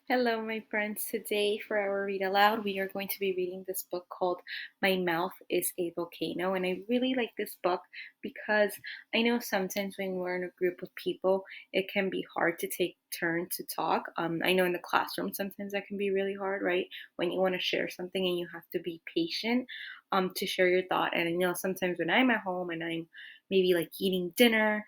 Hello, my friends. Today, for our read aloud, we are going to be reading this book called My Mouth is a Volcano. And I really like this book because I know sometimes when we're in a group of people, it can be hard to take turn to talk. I know in the classroom, sometimes that can be really hard, right? When you want to share something and you have to be patient to share your thought. And I know sometimes when I'm at home and I'm maybe like eating dinner,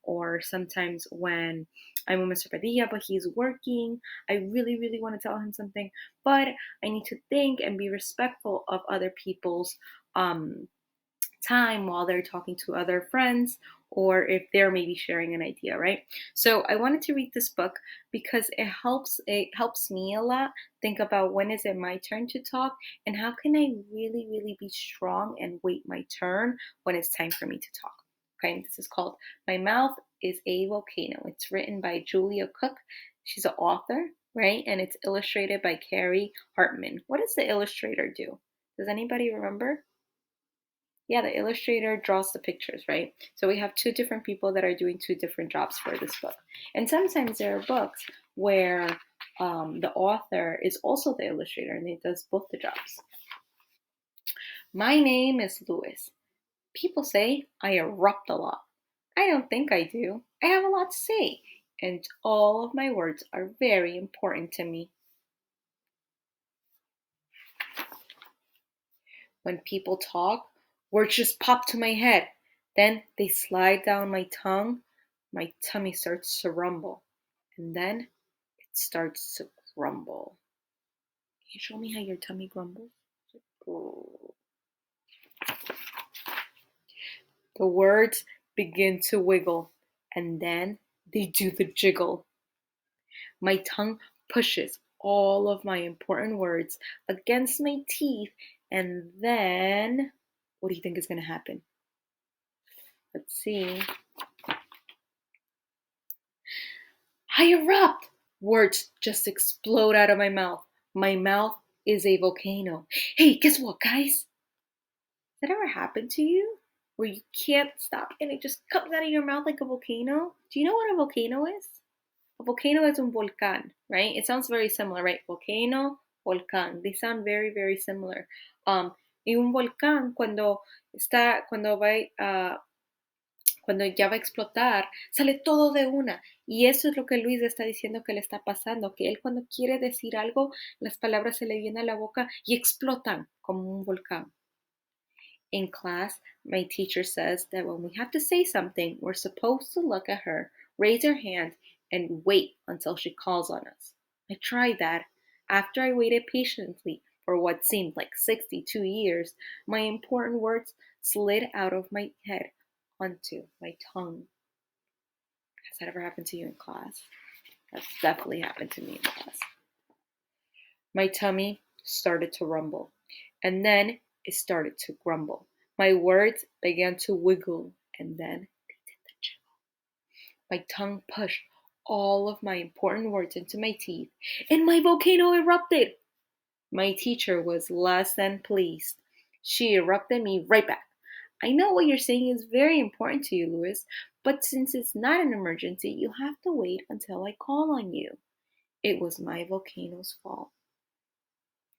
or sometimes when I'm with Mr. Padilla, but he's working. I really, really want to tell him something, but I need to think and be respectful of other people's um, time while they're talking to other friends or if they're maybe sharing an idea, right? So I wanted to read this book because it helps me a lot think about when is it my turn to talk and how can I really, really be strong and wait my turn when it's time for me to talk. Okay, this is called My Mouth is a Volcano. It's written by Julia Cook. She's an author, right? And it's illustrated by Carrie Hartman. What does the illustrator do? Does anybody remember? Yeah, the illustrator draws the pictures, right? So we have two different people that are doing two different jobs for this book. And sometimes there are books where the author is also the illustrator and he does both the jobs. My name is Louis. People say I erupt a lot. I don't think I do. I have a lot to say, and all of my words are very important to me. When people talk, words just pop to my head. Then they slide down my tongue. My tummy starts to rumble. And then it starts to grumble. Can you show me how your tummy grumbles? The words begin to wiggle. And then they do the jiggle. My tongue pushes all of my important words against my teeth. And then, what do you think is going to happen? Let's see. I erupt! Words just explode out of my mouth. My mouth is a volcano. Hey, guess what, guys? That ever happened to you? Where you can't stop and it just comes out of your mouth like a volcano? Do you know what a volcano is? A volcano is un volcán, right? It sounds very similar, right? Volcano, volcán. They sound very, very similar. Y un volcán cuando ya va a explotar, sale todo de una. Y eso es lo que Luis está diciendo que le está pasando, que él cuando quiere decir algo, las palabras se le vienen a la boca y explotan como un volcán. In class, my teacher says that when we have to say something, we're supposed to look at her, raise our hand, and wait until she calls on us. I tried that. After I waited patiently for what seemed like 62 years, my important words slid out of my head onto my tongue. Has that ever happened to you in class? That's definitely happened to me in class. My tummy started to rumble, and then it started to grumble. My words began to wiggle, and then they did the jiggle. My tongue pushed all of my important words into my teeth, and my volcano erupted. My teacher was less than pleased. She erupted me right back. I know what you're saying is very important to you, Louis, but since it's not an emergency, you have to wait until I call on you. It was my volcano's fault.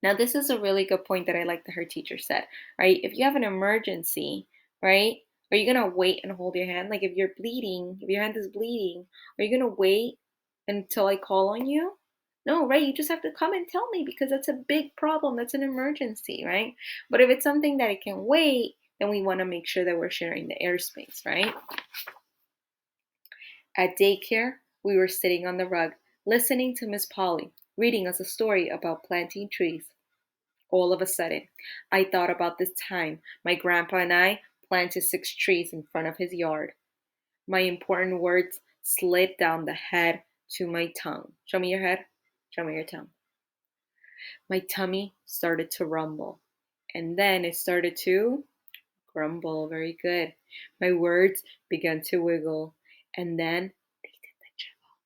Now, this is a really good point that I like that her teacher said, right? If you have an emergency, right, are you going to wait and hold your hand? Like if you're bleeding, if your hand is bleeding, are you going to wait until I call on you? No, right? You just have to come and tell me because that's a big problem. That's an emergency, right? But if it's something that it can wait, then we want to make sure that we're sharing the airspace, right? At daycare, we were sitting on the rug, listening to Miss Polly reading us a story about planting trees. All of a sudden, I thought about this time my grandpa and I planted 6 trees in front of his yard. My important words slid down the head to my tongue. Show me your head. Show me your tongue. My tummy started to rumble. And then it started to grumble. Very good. My words began to wiggle. And then they did the jiggle.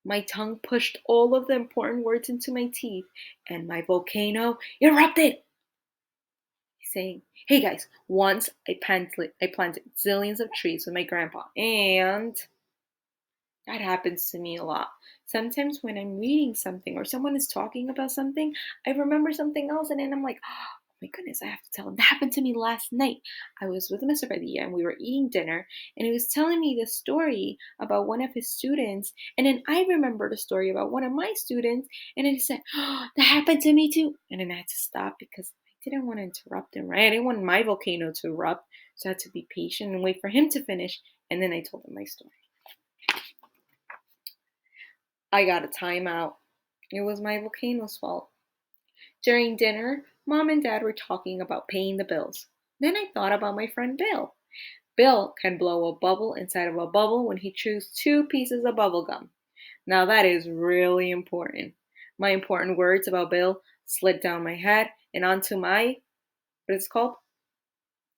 My tongue pushed all of the important words into my teeth. And my volcano erupted. Saying, hey guys, once I planted zillions of trees with my grandpa, and that happens to me a lot. Sometimes when I'm reading something or someone is talking about something, I remember something else and then I'm like, oh my goodness, I have to tell him. That happened to me last night. I was with Mr. Padilla and we were eating dinner and he was telling me the story about one of his students. And then I remembered a story about one of my students and then he said, oh, that happened to me too. And then I had to stop because I didn't want to interrupt him, right? I didn't want my volcano to erupt. So I had to be patient and wait for him to finish. And then I told him my story. I got a timeout. It was my volcano's fault. During dinner, Mom and Dad were talking about paying the bills. Then I thought about my friend Bill. Bill can blow a bubble inside of a bubble when he chews 2 pieces of bubble gum. Now that is really important. My important words about Bill slid down my head and onto my, what is it called?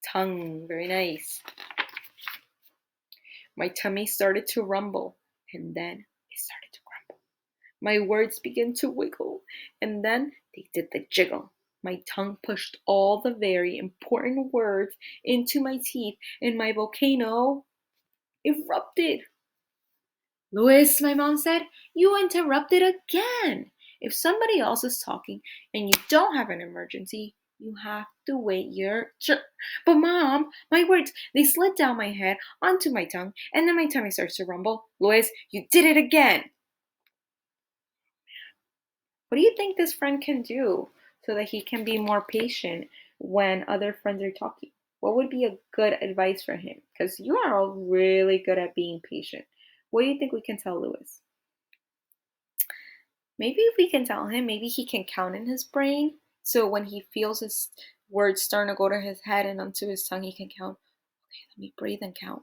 Tongue. Very nice. My tummy started to rumble, and then it started to grumble. My words began to wiggle, and then they did the jiggle. My tongue pushed all the very important words into my teeth, and my volcano erupted. Louis, my mom said, you interrupted again. If somebody else is talking and you don't have an emergency, you have to wait your turn. But mom, my words, they slid down my head onto my tongue, and then my tummy starts to rumble. Louis, you did it again. What do you think this friend can do so that he can be more patient when other friends are talking? What would be a good advice for him? Because you are all really good at being patient. What do you think we can tell Louis? Maybe if we can tell him, maybe he can count in his brain. So when he feels his words starting to go to his head and onto his tongue, he can count. Okay, let me breathe and count.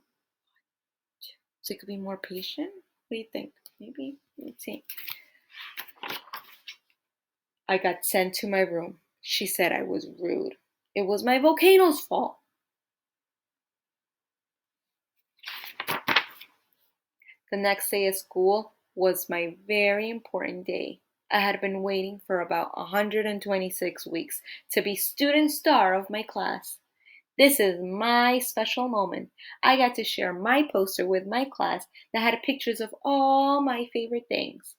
So he could be more patient. What do you think? Maybe. Let's see. I got sent to my room. She said I was rude. It was my volcano's fault. The next day at school was my very important day. I had been waiting for about 126 weeks to be student star of my class. This is my special moment. I got to share my poster with my class that had pictures of all my favorite things.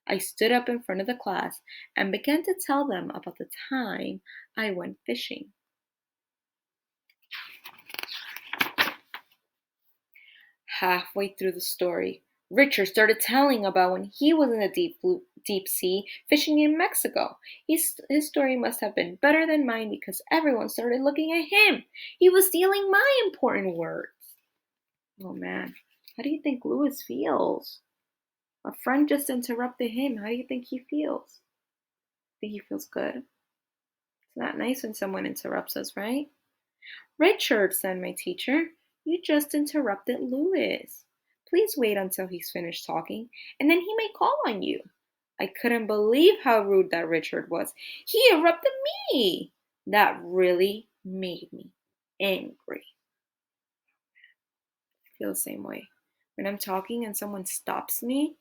I stood up in front of the class and began to tell them about the time I went fishing. Halfway through the story, Richard started telling about when he was in the deep sea fishing in Mexico. His story must have been better than mine because everyone started looking at him. He was stealing my important words. Oh man, how do you think Louis feels? A friend just interrupted him. How do you think he feels? Think he feels good? It's not nice when someone interrupts us, right? Richard, said my teacher, you just interrupted Louis. Please wait until he's finished talking, and then he may call on you. I couldn't believe how rude that Richard was. He interrupted me. That really made me angry. I feel the same way. When I'm talking and someone stops me,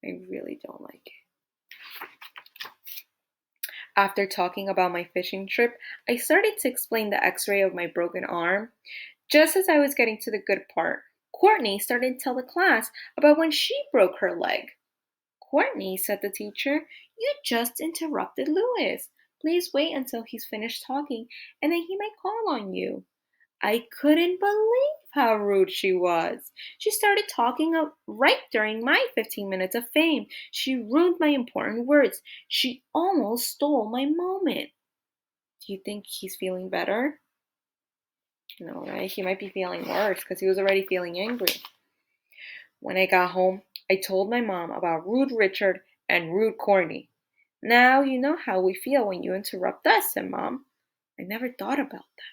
I really don't like it. After talking about my fishing trip, I started to explain the x-ray of my broken arm. Just as I was getting to the good part, Courtney started to tell the class about when she broke her leg. Courtney, said the teacher, you just interrupted Louis. Please wait until he's finished talking, and then he might call on you. I couldn't believe how rude she was. She started talking right during my 15 minutes of fame. She ruined my important words. She almost stole my moment. Do you think he's feeling better? No, right? He might be feeling worse because he was already feeling angry. When I got home, I told my mom about Rude Richard and Rude Courtney. Now you know how we feel when you interrupt us, said Mom. I never thought about that.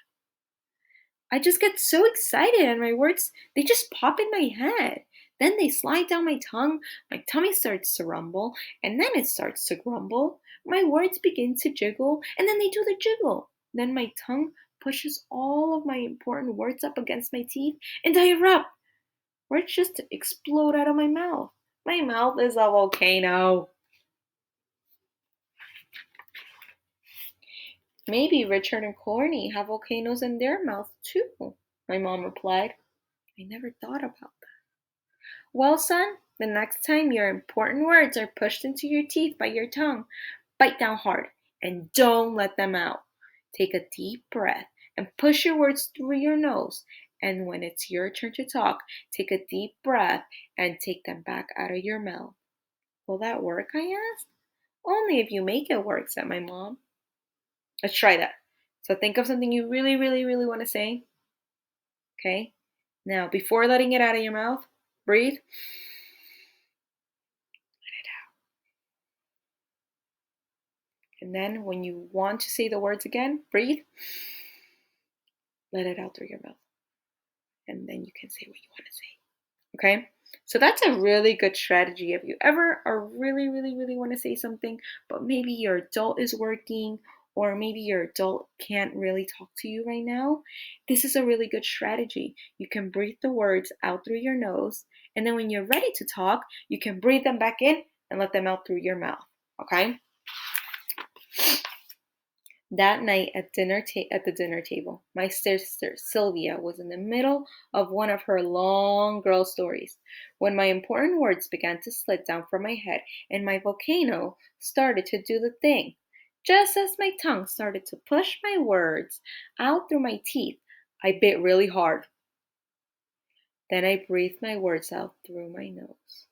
I just get so excited and my words, they just pop in my head. Then they slide down my tongue, my tummy starts to rumble, and then it starts to grumble. My words begin to jiggle, and then they do the jiggle. Then my tongue pushes all of my important words up against my teeth, and I erupt. Words just explode out of my mouth. My mouth is a volcano. Maybe Richard and Corny have volcanoes in their mouth too, my mom replied. I never thought about that. Well, son, The next time your important words are pushed into your teeth by your tongue, bite down hard and don't let them out. Take a deep breath and push your words through your nose. And when it's your turn to talk, take a deep breath and take them back out of your mouth. Will that work? I asked. Only if you make it work, said my mom. Let's try that. So think of something you really, really, really want to say. Okay? Now, before letting it out of your mouth, breathe. And then when you want to say the words again, breathe. Let it out through your mouth. And then you can say what you want to say. Okay? So that's a really good strategy. If you ever are really, really, really want to say something, but maybe your adult is working or maybe your adult can't really talk to you right now, this is a really good strategy. You can breathe the words out through your nose, and then when you're ready to talk, you can breathe them back in and let them out through your mouth. Okay? That night at the dinner table, my sister Sylvia was in the middle of one of her long girl stories when my important words began to slip down from my head and my volcano started to do the thing. Just as my tongue started to push my words out through my teeth, I bit really hard. Then I breathed my words out through my nose.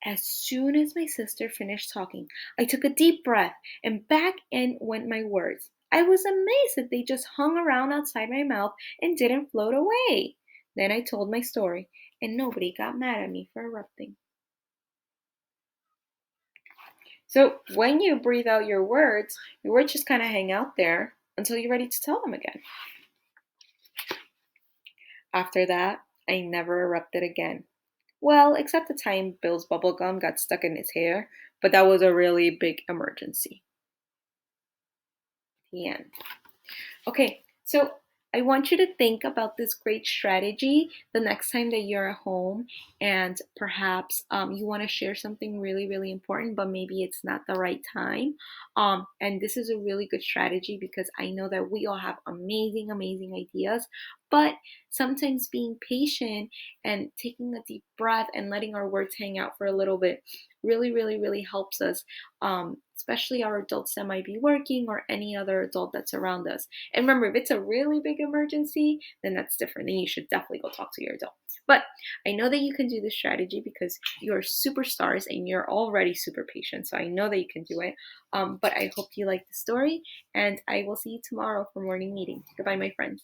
As soon as my sister finished talking, I took a deep breath and back in went my words. I was amazed that they just hung around outside my mouth and didn't float away. Then I told my story, and nobody got mad at me for erupting. So when you breathe out your words just kind of hang out there until you're ready to tell them again. After that, I never erupted again. Well, except the time Bill's bubblegum got stuck in his hair, but that was a really big emergency. The end. Okay, so I want you to think about this great strategy the next time that you're at home and perhaps you want to share something really, really important, but maybe it's not the right time. And this is a really good strategy because I know that we all have amazing, amazing ideas, but sometimes being patient and taking a deep breath and letting our words hang out for a little bit really, really, really helps us, especially our adults that might be working or any other adult that's around us. And remember, if it's a really big emergency, then that's different. Then you should definitely go talk to your adult. But I know that you can do this strategy because you're superstars and you're already super patient. So I know that you can do it. But I hope you like the story, and I will see you tomorrow for morning meeting. Goodbye, my friends.